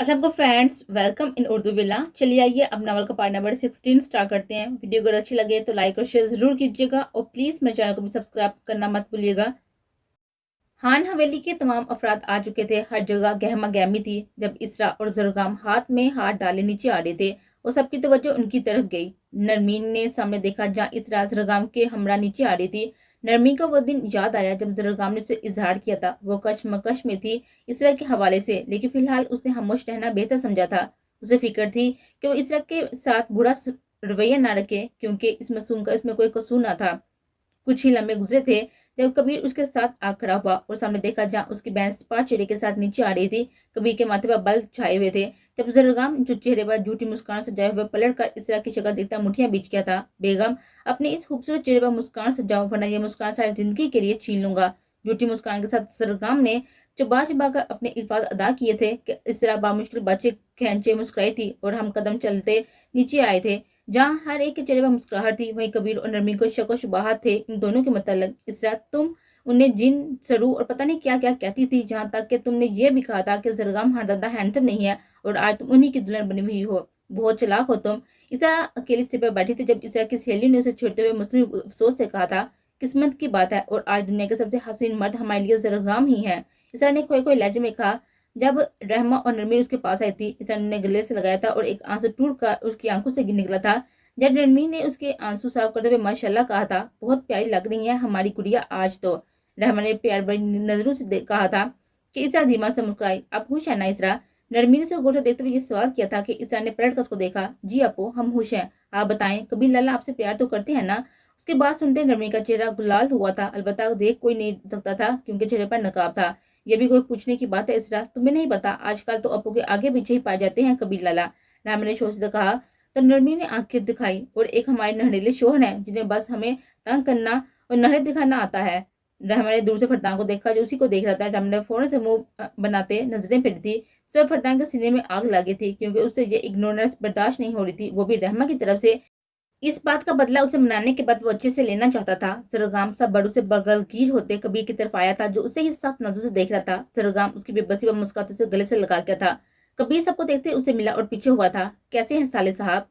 सबको friends welcome in Urdu villa. चलिए आइए अब नावल का पार्ट नंबर 16 स्टार्ट करते हैं। वीडियो अगर अच्छी लगे तो लाइक और शेयर जरूर कीजिएगा और प्लीज मेरे चैनल को भी सब्सक्राइब करना मत भूलिएगा। हान हवेली के तमाम अफराद आ चुके थे। हर जगह गहमा गहमी थी। जब इसरा और जरगाम हाथ में हाथ डाले नीचे आ रहे थे और सबकी तवज्जो उनकी तरफ गई। नरमीन ने सामने देखा जहाँ इसरा जरगाम के हमरा नीचे आ रही थी। नरमीन को वो दिन याद आया जब जरगाम ने उसे इजहार किया था। वो कशमकश में थी इसरा के हवाले से, लेकिन फिलहाल उसने खामोश रहना बेहतर समझा था। उसे फिक्र थी कि वो इसरा के साथ बुरा रवैया ना रखे, क्योंकि इस मासूम का इसमें कोई कसूर ना था। कुछ ही लम्हे गुजरे थे जब कबीर उसके साथ आ खड़ा हुआ और सामने देखा जहाँ उसकी बहन सपा चेहरे के साथ नीचे आ रही थी। कबीर के माथे पर बल छाए हुए थे। जब जरगाम जो चेहरे पर झूठी मुस्कान सजाए हुए पलट कर इसरा की शक्ल देखता मुठियां बीच गया था। बेगम, अपने इस खूबसूरत चेहरे पर मुस्कान सजाओ, वरना यह मुस्कान सारी जिंदगी के लिए छीन लूंगा। झूठी मुस्कान के साथ जरगाम ने चुबा चुबा कर अपने अल्फाज अदा किए थे कि इसरा बामुश्किल बच्चे खैंचे मुस्कुराई थी और हम कदम चलते नीचे आए थे। जहाँ हर एक के चेहरे पर मुस्कुराहट थी, वहीं कबीर और नरमी को शक व शुबहात थे इन दोनों के मतलब। इसरा, तुम उन्हें जिन सरू और पता नहीं क्या क्या कहती थी, जहाँ तक कि तुमने ये भी कहा था कि जरगाम ज्यादा हैंडसम नहीं है और आज तुम उन्हीं की दुल्हन बनी हुई हो। बहुत चालाक हो तुम। इसरा अकेली सीट पर बैठी थी जब इसरा की सहेली ने उसे छोड़ते हुए मसनूई अफसोस से कहा था, किस्मत की बात है और आज दुनिया के सबसे हसीन मर्द हमारे लिए जरगाम ही है। इसरा ने खोए खोए लहजे में कहा। जब रहमा और नरमी उसके पास आई थी, इसरा ने गले से लगाया था और एक आंसू टूट कर उसकी आंखों से गिर निकला था। जब रणवीर ने उसके आंसू साफ करते हुए माशाल्लाह कहा था, बहुत प्यारी लग रही है हमारी गुड़िया आज तो। रहमान ने प्यार भरी नजरों से कहा था कि इसरा धीमा से मुस्कुराई। आप खुश है ना इसरा? नरमी ने उसे गौर से देखते हुए ये सवाल किया था कि इसरा ने पलट कर उसको देखा। जी अपो, हम खुश हैं। आप बताएं, कबीर लाला आपसे प्यार तो करते हैं ना? उसके बाद सुनते नरमी का चेहरा गुलाल हुआ था। अलबत्ता देख कोई नहीं सकता था क्योंकि चेहरे पर नकाब था। यह भी कोई पूछने की बात है इसरा? तुम्हें नहीं पता आजकल तो अपो के आगे पीछे ही पाए जाते हैं कबीर लाला। रहमान ने शोर से कहा। तब नरमी ने आंखें दिखाई। और एक हमारे नहरेले शोहर हैं जिन्हें बस हमें तंग करना और नहरे दिखाना आता है। रहमान ने दूर से फरदान को देखा जो उसी को देख रहा था। रहमान ने फौरन से मुंह बनाते नजरें फेरी थी। सब फरदान के सीने में आग लगी थी क्योंकि उससे ये इग्नोरेंस बर्दाश्त नहीं हो रही थी, वो भी रहमा की तरफ से। इस बात का बदला उसे मनाने के बाद वो अच्छे से लेना चाहता था। जरगाम सब बड़ों से बगलगीर होते कबीर की तरफ आया था जो उसे ही साफ नजरों से देख रहा था। जरगाम उसकी बेबसी पर मुस्कुराते उसे गले से लगा गया था। कबीर सबको देखते उसे मिला और पीछे हुआ था। कैसे हैं साले साहब?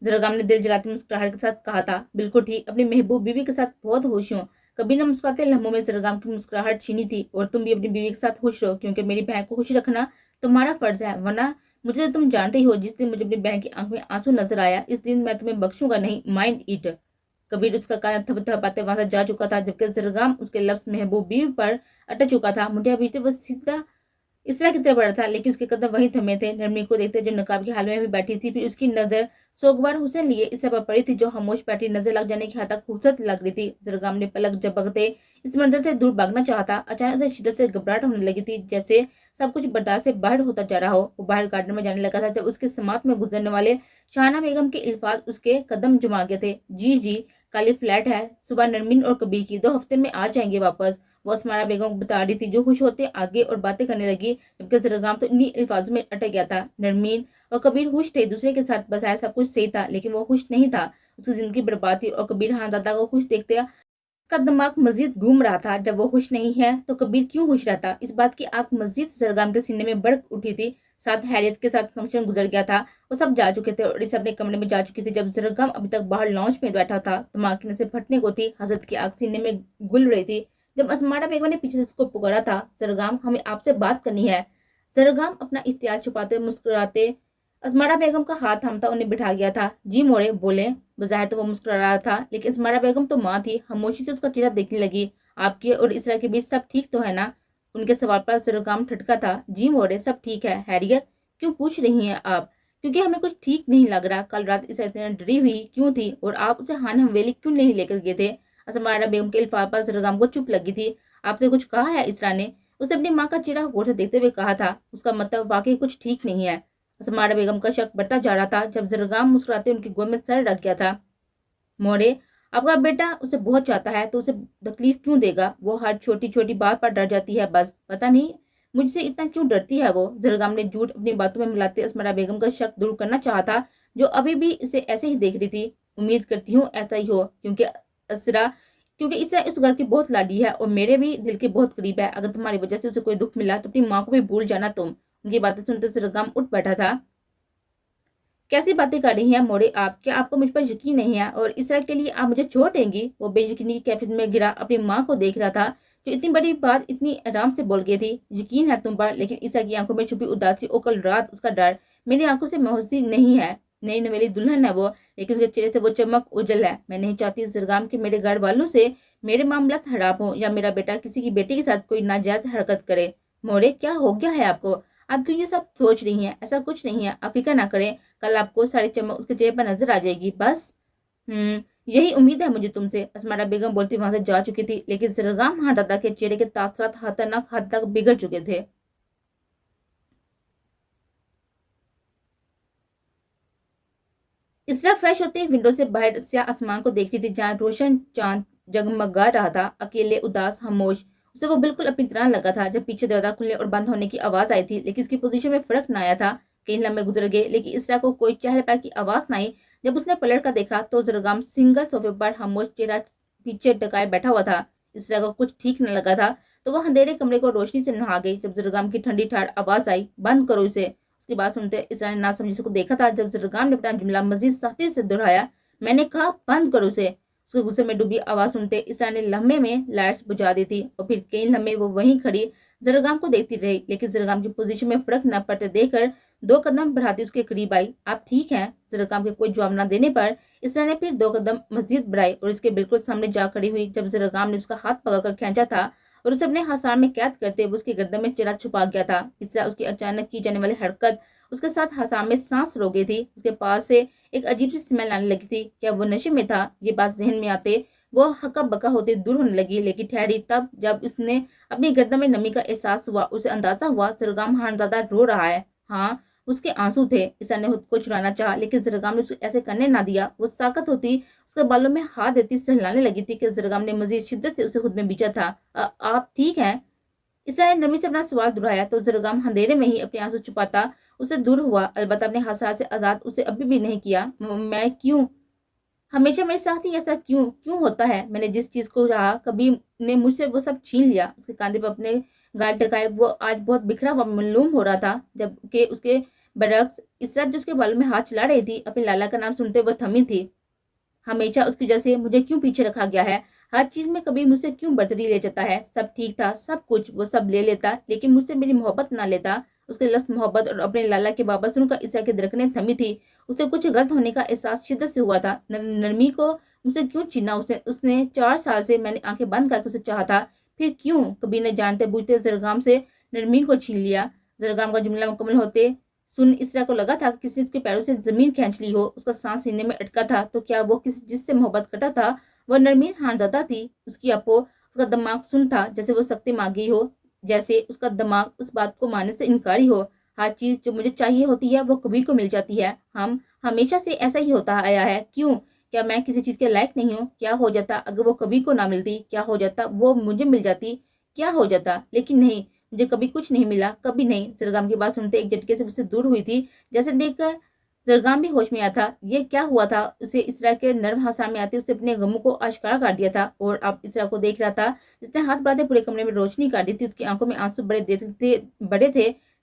जरगाम ने दिल जलाती मुस्कुराहट के साथ कहा था। बिल्कुल ठीक, अपनी महबूब बीवी के साथ बहुत खुश हूँ। कबीर ने मुस्कुराते लम्हों में जरगाम की मुस्कुराहट छीनी थी। और तुम भी अपनी बीवी के साथ खुश रहो, क्योंकि मेरी बहन को खुश रखना तुम्हारा फर्ज है, वरना मुझे तो तुम जानते ही हो, जिस दिन मुझे अपनी बहन की आंख में आंसू नजर आया इस दिन मैं तुम्हें बख्शूंगा नहीं, माइंड इट। कबीर उसका कान थपथपाते वहां से जा चुका था जबकि जरगाम उसके लफ्ज महबूब बीवी पर अटक चुका था। मुठिया बीचते वो सीधा इसरा की तरफ बढ़ा था, लेकिन उसके कदम वहीं थमे थे। नरमी को देखते जो नकाब की हाल में भी बैठी थी, फिर उसकी नजर सोगवार हुसैन लिए इसरा पर पड़ी थी जो खामोश बैठी नजर लग जाने की हद तक खूबसूरत लग रही थी। जरगाम ने पलक झपकते इस मंजर से दूर भागना चाहा था। अचानक उसे शिद्दत से घबराहट होने लगी थी, जैसे सब कुछ बर्दाश्त से बाहर होता जा रहा हो। वो बाहर गार्डन में जाने लगा था जब उसके समात में गुजरने वाले शाहना बेगम के अल्फाज उसके कदम जुमा गए थे। जी जी, काली फ्लैट है, सुबह नरमीन और कबीर की 2 हफ्ते में आ जाएंगे वापस। वो असमारा बेगम को बता रही थी जो खुश होते आगे और बातें करने लगी, जबकि जरगाम तो इन्हीं अल्फाजों में अटक गया था। नरमीन और कबीर खुश थे, दूसरे के साथ बसाया सब कुछ सही था, लेकिन वो खुश नहीं था। उसकी जिंदगी बर्बाद थी और कबीर दादा को खुश देखते का दिमाग मजीद घूम रहा था। जब वो खुश नहीं है तो कबीर क्यों खुश रहता? इस बात की आग मस्जिद जरगाम के सीने में बढ़ उठी थी। साथ हैरियत के साथ फंक्शन गुजर गया था। वो सब जा चुके थे और इस अपने कमरे में जा चुकी थी जब जरगाम अभी तक बाहर लॉन्च में बैठा था। दिमाग की नसें फटने को थी, हसरत की आग सीने में गुल रही थी। जब असमारा बेगम ने पीछे से उसको पुकारा था, जरगाम हमें आपसे बात करनी है। जरगाम अपना इख्तियार छुपाते मुस्कुराते असमारा बेगम का हाथ थामता उन्हें बिठा गया था। जी मोड़े बोले। बजाय तो वो मुस्कुरा रहा था, लेकिन असमारा बेगम तो माँ थी, खामोशी से उसका चेहरा देखने लगी। आपके और इसरा के बीच सब ठीक तो है ना? उनके सवाल पर जरगाम ठटका था। जी मोड़े, सब ठीक है। हैरियत, क्यों पूछ रही हैं आप? क्योंकि हमें कुछ ठीक नहीं लग रहा। कल रात इसरा इतनी डरी हुई क्यों थी और आप उसे हान हवेली क्यों नहीं लेकर गए थे? असमारा बेगम के अल्फाज पर जरगाम को चुप लगी थी। आपने कुछ कहा है? इसरा ने उसने अपनी माँ का चेहरा गौर से देखते हुए कहा था। उसका मतलब वाकई कुछ ठीक नहीं है। असमारा बेगम का शक बढ़ता जा रहा था जब जरगाम मुस्कुराते उनकी गोद में सर रख गया था। मोरे, आपका बेटा उसे बहुत चाहता है तो उसे तकलीफ क्यों देगा? वो हर छोटी छोटी बात पर डर जाती है, बस पता नहीं मुझसे इतना क्यों डरती है वो। जरगाम ने झूठ अपनी बातों में मिलाते असमारा बेगम का शक दूर करना चाहा था, जो अभी भी इसे ऐसे ही देख रही थी। उम्मीद करती हूँ ऐसा ही हो, असरा क्योंकि इसरा इस घर की बहुत लाडी है और मेरे भी दिल के बहुत करीब है। अगर तुम्हारी वजह से उसे कोई दुख मिला तो अपनी माँ को भी भूल जाना तुम। ये बातें सुनते जरगाम उठ बैठा था। कैसी बातें कर रही हैं मोड़े आप? क्या आपको मुझ पर यकीन नहीं है और इस तरह के लिए आप मुझे छोड़ देंगी? वो बेयकीनी की कैफियत में गिरा अपनी माँ को देख रहा था, जो इतनी बड़ी बात इतनी आराम से बोल गई थी। यकीन है तुम पर, लेकिन ईसा की आंखों में छुपी उदासी और कल रात उसका डर मेरी आंखों से मोहसी नहीं है। नई नवेली दुल्हन है वो, लेकिन उसके चेहरे से वो चमक उजल है। मैं नहीं चाहती जरगाम के मेरे घर वालों से मेरे मामला खराब हो या मेरा बेटा किसी की बेटी के साथ कोई नाजायज हरकत करे। मोड़े क्या हो गया है आपको? आप क्यों ये सब सोच रही हैं? ऐसा कुछ नहीं है, आप फिक्र ना करें। कल आपको सारी चमक उसके चेहरे पर नजर आ जाएगी। बस यही उम्मीद है मुझे तुमसे, असमारा बेगम बोलती वहां से जा चुकी थी, लेकिन जरगाम खान दादा के चेहरे के तासरात खतरनाक हद तक बिगड़ चुके थे। इसरा फ्रेश होते विंडो से बाहर से आसमान को देखती थी, जहाँ रोशन चांद जगमगा रहा था, अकेले, उदास, खामोश। उसे वो बिल्कुल अपनी तरह लगा था जब पीछे दरवाजा खुलने और बंद होने की आवाज आई थी, लेकिन उसकी पोजीशन में फर्क न आया था। कई लम्हे गुजर गए, लेकिन इसरा को कोई चहल पहल की आवाज न आई। जब उसने पलट कर देखा तो जरगाम सिंगल सोफे पर खामोश चेहरा पीछे टकाए बैठा हुआ था। इसरा को कुछ ठीक न लगा था, तो वह अंधेरे कमरे को रोशनी से नहा गई। जब जरगाम की ठंडी ठाड़ आवाज आई, बंद करो इसे। उसकी बात सुनते इसरा ने ना समझी को देखा था। जब जरगाम ने अपना जुमला मजीद सख्ती से दोहराया, मैंने कहा बंद करो उसे। उसके गुस्से में डूबी आवाज सुनते इसरा ने लम्हे में लाइट्स बुझा दी थी और फिर कई लम्हे वो वहीं खड़ी जरगाम को देखती रही, लेकिन जरगाम की पोजीशन में फर्क न पड़ते देखकर 2 कदम बढ़ाती उसके करीब आई। आप ठीक हैं? जरगाम के कोई जवाब न देने पर इसरा ने फिर 2 कदम मजीद बढ़ाए और इसके बिल्कुल सामने जा खड़ी हुई। जब जरगाम ने उसका हाथ पकड़कर खींचा था और उसे अपने हसार में कैद करते हुए उसकी गर्दन में चेहरा छुपा गया था। इसरा उसकी अचानक की जाने वाली हरकत उसके साथ हसार में सांस रोक गई थी। उसके पास से एक अजीब सी स्मेल आने लगी थी। क्या वो नशे में था? ये बात जहन में आते वो हक्का बक्का होते दूर होने लगी, लेकिन ठहरी तब जब उसने अपनी गर्दन में नमी का एहसास हुआ। उसे अंदाजा हुआ जरगाम खानदादा रो रहा है। हाँ, उसके आंसू थे। ईसा ने खुद को छुड़ाना चाहा, लेकिन जरगाम ने उसे ऐसे करने ना दिया। वो साकत होती उसके बालों में हाथ देती सहलाने लगी थी कि जरगाम ने मजीद शिद्दत से उसे खुद में बीचा था। आप ठीक हैं? ईसा ने नरमी से अपना सवाल दोहराया तो जरगाम अंधेरे में ही अपने आंसू छुपाता उसे दूर हुआ। अलबत्ता अपने हसार से आजाद उसे अभी भी नहीं किया। मैं क्यों हमेशा मेरे साथ ही ऐसा क्यों क्यों होता है? मैंने जिस चीज को चाहा कभी ने मुझसे वो सब छीन लिया। उसके कांधे पर अपने गाल टकाए वो आज बहुत बिखरा हुआ मालूम हो रहा था, जबकि उसके बरक्स इसरात जो उसके बालों में हाथ चला रही थी, अपने लाला का नाम सुनते वो थमी थी। हमेशा उसकी वजह से मुझे क्यों पीछे रखा गया है? हर चीज में कभी मुझसे क्यों बर्तरी ले जाता है? सब ठीक था, सब कुछ वो सब ले लेता, लेकिन मुझसे मेरी मोहब्बत ना लेता। उसके लफ्ज़ मोहब्बत और अपने लाला के बाबा सुनकर ईसा की धड़कनें थमी थी। उसे कुछ गलत होने का एहसास शिद्दत से हुआ था। नरमी को मुझसे क्यों छीना? उसने 4 साल से मैंने आंखें बंद करके उसे चाहा था, फिर क्यों कभी ने जानते बूझते जरगाम से नरमी को छीन लिया? जरगाम का जुमला मुकम्मल होते सुन इसरा को लगा था कि किसी ने उसके पैरों से जमीन खींच ली हो। उसका सांस सीने में अटका था। तो क्या वो किसी जिससे मोहब्बत करता था वह नरमीन खानदादा थी? उसकी अपो उसका दिमाग सुन था जैसे वो सख्ती मांगी हो, जैसे उसका दिमाग उस बात को मानने से इनकारी हो। हर चीज जो मुझे चाहिए होती है वो कभी को मिल जाती है। हम हमेशा से ऐसा ही होता आया है। क्यों? क्या मैं किसी चीज के लायक नहीं हूँ? क्या हो जाता अगर वो कभी को ना मिलती? क्या हो जाता वो मुझे मिल जाती? क्या हो जाता? लेकिन नहीं, मुझे कभी कुछ नहीं मिला, कभी नहीं। जरगाम की बात सुनते एक झटके से उससे दूर हुई थी, जैसे देखकर जरगाम भी होश में आया था। ये क्या हुआ था? उसे इसरा के नर्म हंसा में आते उसने अपने गमों को आश्कार कर दिया था और अब इसरा को देख रहा था जिसने हाथ बढ़ाते पूरे कमरे में रोशनी कर दी थी। उसकी आंखों में आंसू बड़े थे।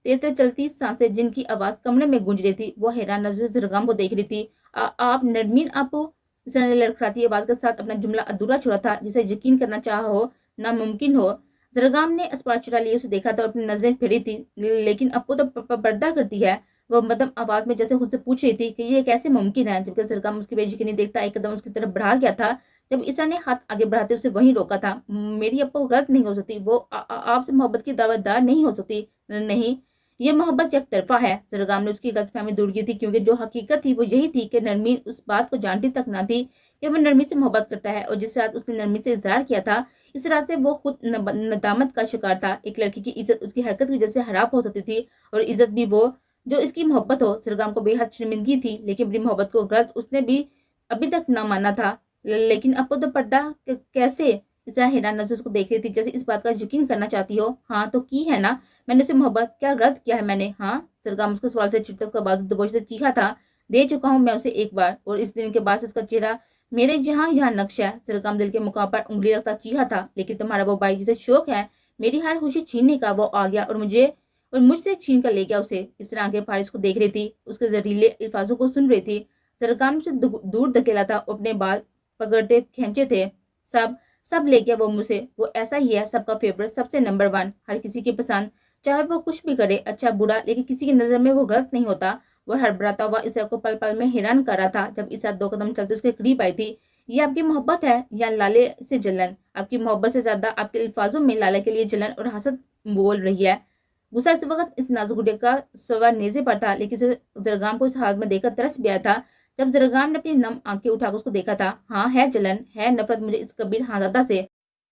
तेज तेज चलती सांसें जिनकी आवाज कमरे में गूंज रही थी। वो हैरान नजर से जरगाम को देख रही थी। आप नरमीन आपो? इसरा ने लड़खड़ाती आवाज के साथ अपना जुमला अधूरा छोड़ा था, जिसे यकीन करना चाहा हो नामुमकिन हो। जरगाम ने अस्पताल चुरा लिए उसे देखा था और अपनी नजरें फेरी थी, लेकिन अब तो पर्दा करती है। वो मदम आवाज में जैसे खुद से पूछ रही थी कि ये कैसे मुमकिन है, जबकि जरगाम उसकी बेयकीनी देखता एक कदम उसकी तरफ बढ़ा गया था। जब ईसा ने हाथ आगे बढ़ाते उसे वहीं रोका था। मेरी अप्पो गलत नहीं हो सकती, वो आपसे मोहब्बत की दावेदार नहीं हो सकती। नहीं, ये मोहब्बत एक तरफा है। जरगाम ने उसकी गलतफहमी दूर की थी, क्योंकि जो हकीकत थी वो यही थी कि नरमीन उस बात को जानती तक ना थी कि वो नरमी से मोहब्बत करता है, और जिस रात उसने नरमी से इजहार किया था इस रात से वो खुद नदामत का शिकार था। एक लड़की की इज्जत उसकी हरकत की वजह से हराब हो सकती थी, और इज्जत भी वो जो इसकी मोहब्बत हो। जरगाम को बेहद शर्मिंदगी थी, लेकिन अपनी मोहब्बत को गलत उसने भी अभी तक ना माना था। लेकिन अब तो पर्दा कैसे? इस हैरान नजर उसको देख रही थी, जैसे इस बात का यकीन करना चाहती हो। हाँ तो की है ना मैंने उसे मोहब्बत, क्या गलत किया है मैंने? हाँ, जरगाम उसके सवाल से चिड़तक का बाजू दबोचते चीखा था। दे चुका हूँ मैं उसे एक बार, और इस दिन के बाद उसका चेहरा मेरे यहाँ नक्शा है। जरगाम दिल के मुकाम पर उंगली रखता चीखा था, लेकिन तुम्हारा वो भाई जिसे शौक है मेरी हर खुशी छीनने का, वो आ गया और मुझे और मुझसे छीन कर ले गया उसे। इस तरह आंखें फाड़े उसको देख रही थी, उसके जहरीले अल्फाजों को सुन रही थी। जरगाम से दूर धकेला था, अपने बाल पकड़ते खींचे थे। सब सब ले गया वो मुझसे। वो ऐसा ही है, सबका फेवरेट, सबसे नंबर वन, हर किसी की पसंद, चाहे वो कुछ भी करे, अच्छा बुरा, लेकिन किसी की नजर में वो गलत नहीं होता। वो हड़बड़ाता हुआ ईसा को पल पल में हैरान कर रहा था। जब ईसा 2 कदम चलते उसके करीब आई थी। ये आपकी मोहब्बत है या लाले से जलन? आपकी मोहब्बत से ज्यादा आपके अल्फाजों में लाला के लिए जलन और हसद बोल रही है। गुस्सा इस वक्त इस नाजुक गुड़िया का सवार नेजे पर था, लेकिन जरगाम को इस हालत में देखकर तरस भी आया था। जब जरगाम ने अपनी नम आंखें उठाकर उसको देखा था, हाँ है जलन, है नफरत मुझे इस कबीर हादादा से।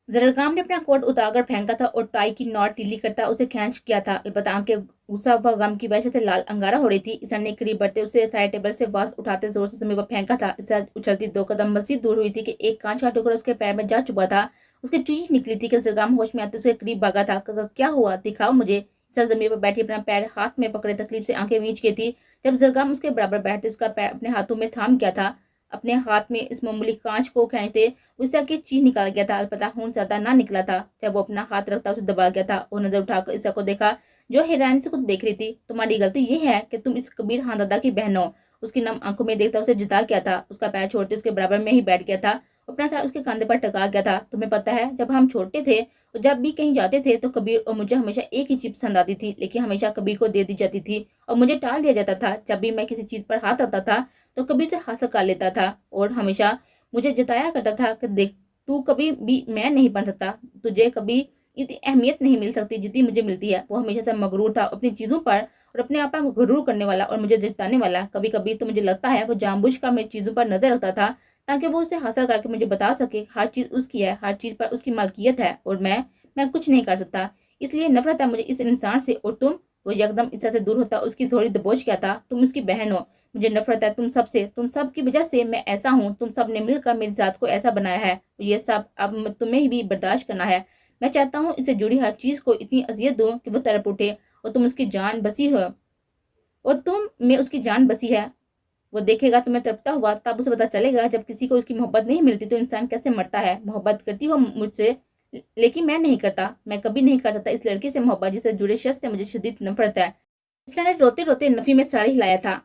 जरगाम ने अपना कोट उतारकर फेंका था और टाई की नॉट ढीली करता उसे खींच किया था। अलबत्ता आंखें गुस्सा व गम की वजह से लाल अंगारा हो रही थी। ईसा ने करीब बढ़ते उसे साइड टेबल से वाज उठाते जोर से जमीन पर फेंका था। ईसा उछलती 2 कदम मजीद दूर हुई थी कि एक कांच का टुकड़ा उसके पैर में जा चुका था। उसकी चीख निकली थी कि जरगाम होश में आते उसके करीब भागा था। क्या हुआ, दिखाओ मुझे। ईसा जमीन पर बैठी अपना पैर हाथ में पकड़े तकलीफ से आंखें मींच के थी। जब जरगाम उसके बराबर बैठते उसका पैर अपने हाथों में थाम गया था, अपने हाथ में इस मामूली कांच को खींचते उससे आगे चीज निकाल गया था। अलबत्ता खून ज्यादा ना निकला था। जब वो अपना हाथ रखता उसे दबा गया था और नजर उठाकर ईसा को देखा, जो हैरानी से कुछ देख रही थी। तुम्हारी गलती ये है कि तुम इस कबीर खानदादा की बहन हो। उसकी नम आंखों में देखता उसे जिता गया था। उसका पैर छोड़ते उसके बराबर में ही बैठ गया था, अपना सर उसके कंधे पर टका गया था। तुम्हें पता है, जब हम छोटे थे और जब भी कहीं जाते थे तो कबीर और मुझे हमेशा एक ही चीज पसंद आती थी, लेकिन हमेशा कबीर को दे दी जाती थी और मुझे टाल दिया जाता था। जब भी मैं किसी चीज पर हाथ रखता था तो कबीर से हासिल कर लेता था और हमेशा मुझे जताया करता था कि देख, तू कभी भी मैं नहीं बन सकता, तुझे कभी इतनी अहमियत नहीं मिल सकती जितनी मुझे मिलती है। वो हमेशा से मगरूर था अपनी चीजों पर और अपने आप पर गरूर करने वाला और मुझे जिताने वाला। कभी कभी तो मुझे लगता है वो जानबूझकर मेरी चीजों पर नजर रखता था ताकि वो उसे हासिल करके मुझे बता सके हर चीज उसकी है, हर चीज पर उसकी मालकियत है और मैं कुछ नहीं कर सकता। इसलिए नफरत है मुझे इस इंसान से। और तुम? वो एकदम इच्छा से दूर होता उसकी थोड़ी दबोच क्या था। तुम उसकी बहन हो, मुझे नफरत है तुम सब से। तुम सब की वजह से मैं ऐसा हूँ। तुम सब ने मिलकर मेरी जात को ऐसा बनाया है। ये सब अब तुम्हें भी बर्दाश्त करना है। मैं चाहता हूँ इससे जुड़ी हर चीज को इतनी अजियत दूं कि वो तड़प उठे और तुम उसकी जान बसी हो और तुम में उसकी जान बसी है। वो देखेगा तुम्हें तड़पता हुआ, तब उसे पता चलेगा जब किसी को उसकी मोहब्बत नहीं मिलती तो इंसान कैसे मरता है। मोहब्बत करती हो मुझसे, लेकिन मैं नहीं करता। मैं कभी नहीं कर सकता इस लड़की से मोहब्बत जिससे जुड़े शख्स से मुझे शदीद नफरत है। इसने रोते रोते नफी में साड़ी हिलाया था।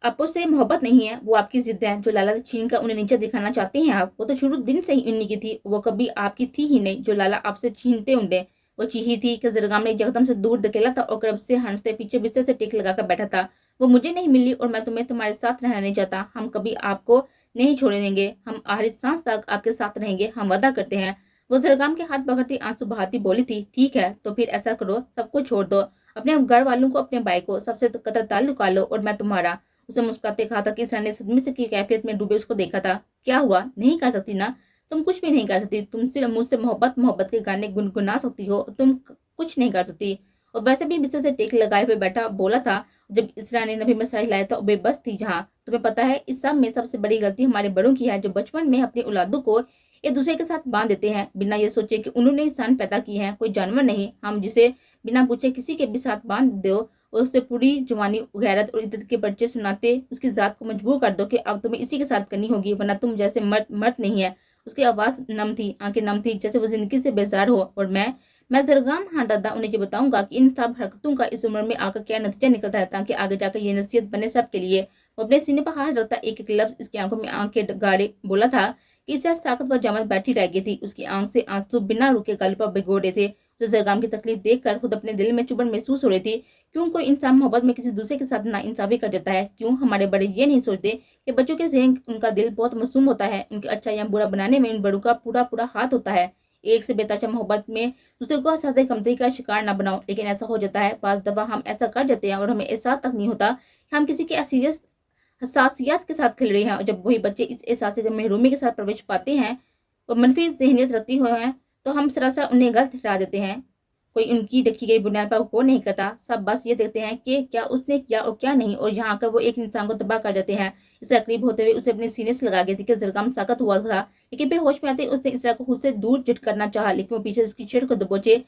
आपको से मोहब्बत नहीं है, वो आपकी जिद है जो लाला छीन कर उन्हें नीचे दिखाना चाहते हैं आप। वो तो शुरू दिन से ही उन्हीं की थी, वो कभी आपकी थी ही नहीं जो लाला आपसे छीनते उन्हें। वो चीही थी कि जरगाम ने एकदम से दूर धकेला था और कब से हंसते पीछे बिस्तर से टेक लगाकर बैठा था। वो मुझे नहीं मिली और मैं तुम्हारे साथ रहना नहीं चाहता। हम कभी आपको नहीं छोड़े देंगे, हम आखिरी सांस तक आपके साथ रहेंगे, हम वादा करते हैं। वो जरगाम के हाथ पकड़ती आंसू बहाती बोली थी, ठीक है तो फिर ऐसा करो, सबको छोड़ दो, अपने घर वालों को, अपने भाई को, सबसे कतई ताल्लुक कर लो और मैं तुम्हारा। उसे मुस्कुराते कहा था कि इसने सदमे से की कैफियत में डूबे उसको देखा था। क्या हुआ, नहीं कर सकती ना? तुम कुछ भी नहीं कर सकती। तुमसे मुझसे मोहब्बत मोहब्बत के गाने गुनगुना सकती हो, तुम कुछ नहीं कर सकती। और वैसे भी बिस्तर से टेक लगाए हुए बैठा बोला था जब इसरा ने नबी में सराय लाया था, बेबस थी जहाँ। तुम्हें पता है इस सब में सबसे बड़ी गलती हमारे बड़ों की है, जो बचपन में अपनी औलादों को एक दूसरे के साथ बांध देते हैं बिना ये सोचे कि उन्होंने इंसान पैदा किए हैं, कोई जानवर नहीं। हम जिसे बिना पूछे किसी के भी साथ बांध दो और उससे पूरी जवानी गैरत और इज्जत के पर्चे सुनाते उसकी जात को मजबूर कर दो कि अब तुम्हें इसी के साथ करनी होगी, वरना तुम जैसे मर्द नहीं है। उसकी आवाज नम थी, आंखें नम थी, जैसे वो जिंदगी से बेजार हो। और मैं जरगाम हाँ दादा उन्हें ये बताऊंगा कि इन सब हरकतों का इस उम्र में आकर क्या नतीजा निकलता है, ताकि आगे जाकर ये नसीहत बने सबके लिए। वो अपने सीने पर हाथ रखता एक एक लफ्ज इसकी आंखों में आंखें गाड़े बोला था कि इससे ताकतवर जमात बैठी रह गई थी। उसकी आंख से आंसू बिना रुके गाल पर भिगो रहे थे। उसे जरगाम की तकलीफ देखकर खुद अपने दिल में चुभन महसूस हो रही थी। क्यों कोई इंसान मोहब्बत में किसी दूसरे के साथ नाइंसाफी कर देता है? क्यों हमारे बड़े ये नहीं सोचते कि बच्चों के जहन उनका दिल बहुत मासूम होता है, उनके अच्छा या बुरा बनाने में इन बड़ों का पूरा पूरा हाथ होता है। एक से बेताचा मोहब्बत में दूसरे को सादे कमतरी का शिकार ना बनाओ, लेकिन ऐसा हो जाता है बाज दफा हम ऐसा कर देते हैं और हमें एहसास तक नहीं होता कि हम किसी के हसासियत के साथ खेल रहे हैं। और जब वही बच्चे इस एहसास के महरूमी के साथ प्रवेश पाते हैं और मनफी जहनीत रखती हुए हैं तो हम सरासर उन्हें गलत ठहरा देते हैं। कोई उनकी रखी गई बुनियाद पर गौर नहीं करता, सब बस ये देखते हैं कि क्या उसने किया और क्या नहीं, और यहाँ आकर वो एक इंसान को तबाह कर देते हैं। इससे करीब होते हुए उसे अपने सीने से लगा गई थी कि जरगाम साकत हुआ था, लेकिन फिर होश में आते उसने इसरा को खुद से दूर झट करना चाहा, लेकिन वो पीछे उसकी छेड़ को दबोचे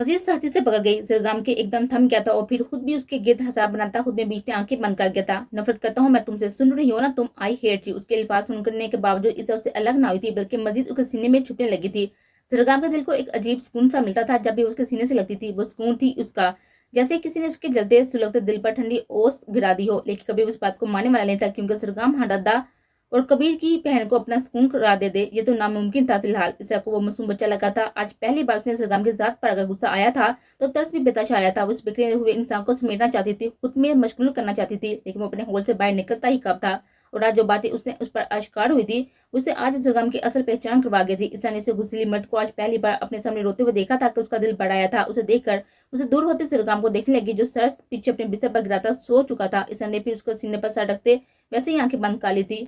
अजीज साथी से पकड़ गई। जरगाम के एकदम थम गया था और फिर खुद भी उसके गिर्द हिसाब बनाता खुद में बीच में आंखें बंद कर गया था। नफरत करता हूँ मैं तुमसे, सुन रही हो ना तुम, आई हेट यू। उसके अल्फाज सुनने के बावजूद इसे उससे अलग ना हुई थी, बल्कि मजीद उसके सीने में छुपने लगी थी। सरगम के दिल को एक अजीब सुकून सा मिलता था जब भी उसके सीने से लगती थी। वो सुकून थी उसका जैसे किसी ने उसके जलते सुलगते दिल पर ठंडी ओस गिरा दी हो। लेकिन कभी उस बात को मानने वाला नहीं था, क्योंकि सरगम हरदा और कबीर की बहन को अपना सुकून करा दे ये तो नामुमकिन था। फिलहाल इसे को वो मासूम बच्चा लगा था। आज पहली बार उसने सरगम की जात पर अगर गुस्सा आया था तो तरस भी बेताशा आया था। वो उस बिखरे हुए इंसान को समेटना चाहती थी, खुद में मशगूल करना चाहती थी, लेकिन वो अपने होल से बाहर निकलता ही कब था। और आज जो बातें उसने उस पर आश्कार हुई थी उसे आज सरगम की असल पहचान करवा गई थी। ईसा ने इसे गुस्सैली मर्द को आज पहली बार अपने सामने रोते हुए देखा था कि उसका दिल बढ़ाया था। उसे देखकर उसे दूर होते सरगम को देखने लगी, जो सर पीछे अपने बिस्तर पर गिराता सो चुका था। ईसा ने फिर उसको सीने पर सर रखते वैसे ही आंखें बंद कर ली थी।